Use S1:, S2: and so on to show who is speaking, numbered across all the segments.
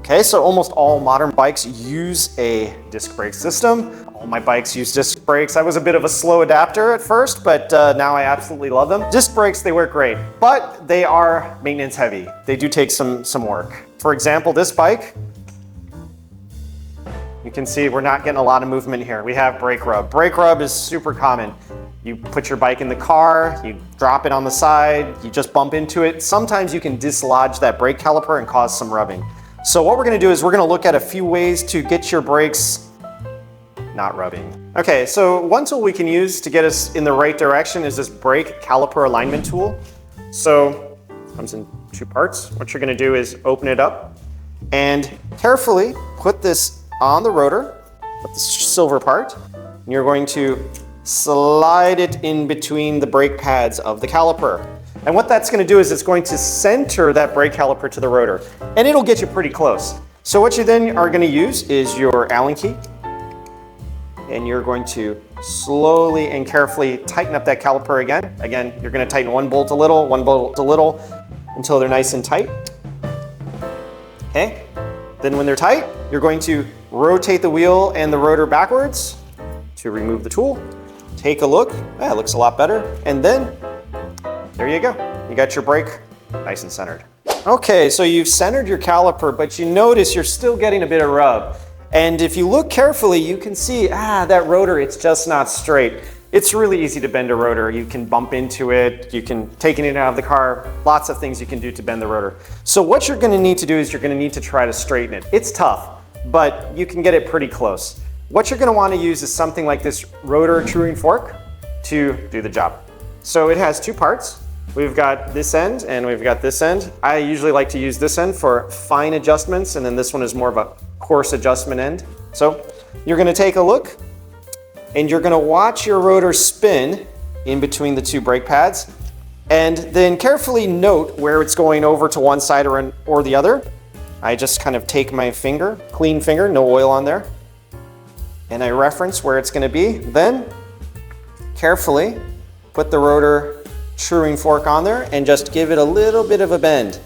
S1: Okay, so almost all modern bikes use a disc brake system. All my bikes use disc brakes. I was a bit of a slow adapter at first, but now I absolutely love them. Disc brakes, they work great, but they are maintenance heavy. They do take some work. For example, this bike, you can see we're not getting a lot of movement here. We have brake rub. Brake rub is super common. You put your bike in the car, you drop it on the side, you just bump into it. Sometimes you can dislodge that brake caliper and cause some rubbing. So what we're gonna do is we're gonna look at a few ways to get your brakes not rubbing. Okay, so one tool we can use to get us in the right direction is this brake caliper alignment tool. So it comes in two parts. What you're gonna do is open it up and carefully put this on the rotor, put the silver part, and you're going to slide it in between the brake pads of the caliper. And what that's going to do is it's going to center that brake caliper to the rotor, and it'll get you pretty close. So what you then are going to use is your Allen key, and you're going to slowly and carefully tighten up that caliper again. Again, you're going to tighten one bolt a little, until they're nice and tight. Okay, then when they're tight, you're going to rotate the wheel and the rotor backwards to remove the tool. Take a look, it looks a lot better, and then there you go. You got your brake nice and centered. Okay, so you've centered your caliper, but you notice you're still getting a bit of rub. And if you look carefully, you can see, that rotor, it's just not straight. It's really easy to bend a rotor. You can bump into it, you can take it out of the car, lots of things you can do to bend the rotor. So what you're gonna need to do is you're gonna need to try to straighten it. It's tough, but you can get it pretty close. What you're gonna wanna use is something like this rotor truing fork to do the job. So it has two parts. We've got this end and we've got this end. I usually like to use this end for fine adjustments, and then this one is more of a coarse adjustment end. So you're gonna take a look and you're gonna watch your rotor spin in between the two brake pads, and then carefully note where it's going over to one side or the other. I just kind of take my finger, clean finger, no oil on there, and I reference where it's gonna be. Then carefully put the rotor truing fork on there and just give it a little bit of a bend.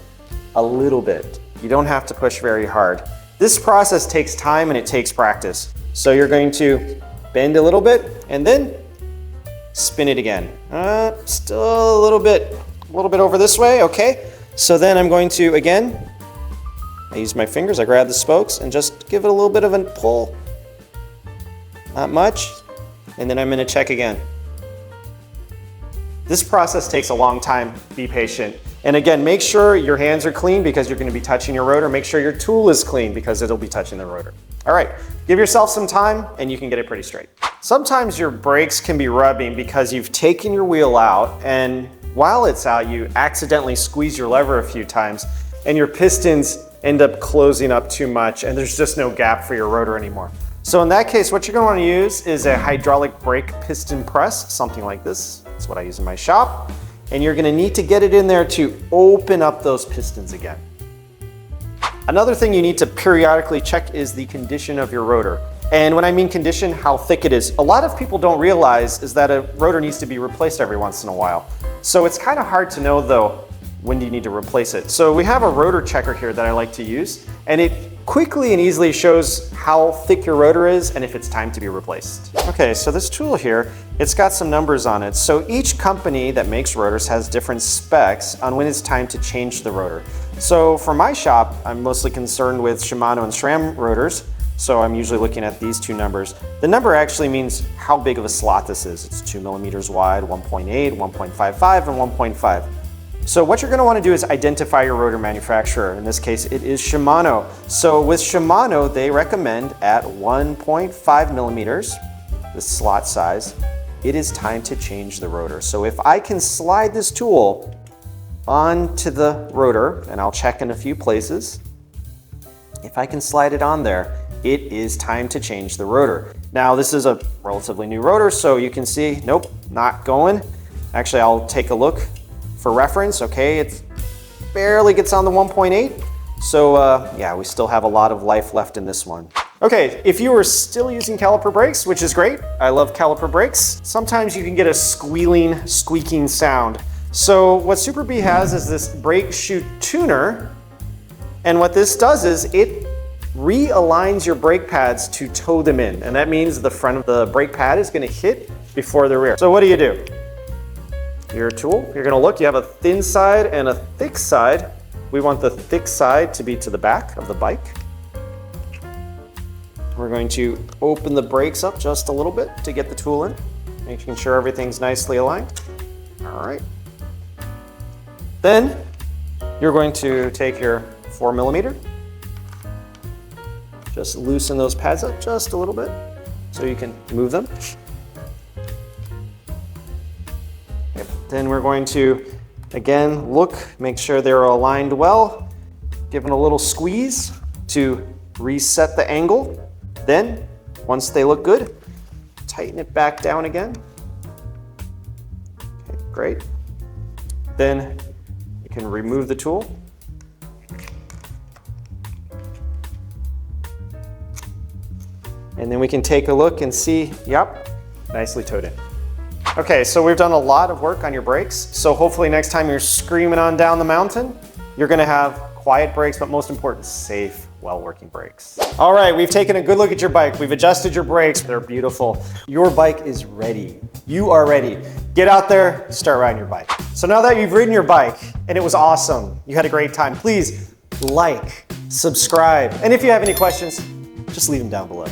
S1: A little bit. You don't have to push very hard. This process takes time and it takes practice. So you're going to bend a little bit and then spin it again. Still a little bit over this way, okay? So then I'm going to, again, I use my fingers, I grab the spokes and just give it a little bit of a pull. Not much. And then I'm gonna check again. This process takes a long time. Be patient. And again, make sure your hands are clean because you're going to be touching your rotor. Make sure your tool is clean because it'll be touching the rotor. All right, give yourself some time and you can get it pretty straight. Sometimes your brakes can be rubbing because you've taken your wheel out, and while it's out, you accidentally squeeze your lever a few times and your pistons end up closing up too much and there's just no gap for your rotor anymore. So in that case, what you're going to want to use is a hydraulic brake piston press, something like this. That's what I use in my shop. And you're going to need to get it in there to open up those pistons again. Another thing you need to periodically check is the condition of your rotor. And when I mean condition, how thick it is. A lot of people don't realize is that a rotor needs to be replaced every once in a while. So it's kind of hard to know though, when do you need to replace it. So we have a rotor checker here that I like to use, and it quickly and easily shows how thick your rotor is and if it's time to be replaced. Okay, so this tool here, it's got some numbers on it. So each company that makes rotors has different specs on when it's time to change the rotor. So for my shop, I'm mostly concerned with Shimano and SRAM rotors. So I'm usually looking at these two numbers. The number actually means how big of a slot this is. It's 2 millimeters wide, 1.8, 1.55, and 1.5. So what you're going to want to do is identify your rotor manufacturer. In this case, it is Shimano. So with Shimano, they recommend at 1.5 millimeters, the slot size, it is time to change the rotor. So if I can slide this tool onto the rotor, and I'll check in a few places, if I can slide it on there, it is time to change the rotor. Now this is a relatively new rotor, so you can see, nope, not going. Actually, I'll take a look for reference. Okay, it barely gets on the 1.8. So yeah, we still have a lot of life left in this one. Okay, if you are still using caliper brakes, which is great, I love caliper brakes, sometimes you can get a squealing, squeaking sound. So what Super B has is this brake shoot tuner, and what this does is it realigns your brake pads to toe them in. And that means the front of the brake pad is gonna hit before the rear. So what do? Your tool, you're gonna look, you have a thin side and a thick side. We want the thick side to be to the back of the bike. We're going to open the brakes up just a little bit to get the tool in, making sure everything's nicely aligned. All right. Then you're going to take your 4mm, just loosen those pads up just a little bit so you can move them. Okay. Then we're going to, again, look, make sure they're aligned well, give them a little squeeze to reset the angle. Then, once they look good, tighten it back down again. Okay, great. Then you can remove the tool. And then we can take a look and see, yep, nicely towed in. Okay, so we've done a lot of work on your brakes. So hopefully next time you're screaming on down the mountain, you're gonna have quiet brakes, but most important, safe, well-working brakes. All right, we've taken a good look at your bike. We've adjusted your brakes. They're beautiful. Your bike is ready. You are ready. Get out there, start riding your bike. So now that you've ridden your bike and it was awesome, you had a great time, please like, subscribe, and if you have any questions, just leave them down below.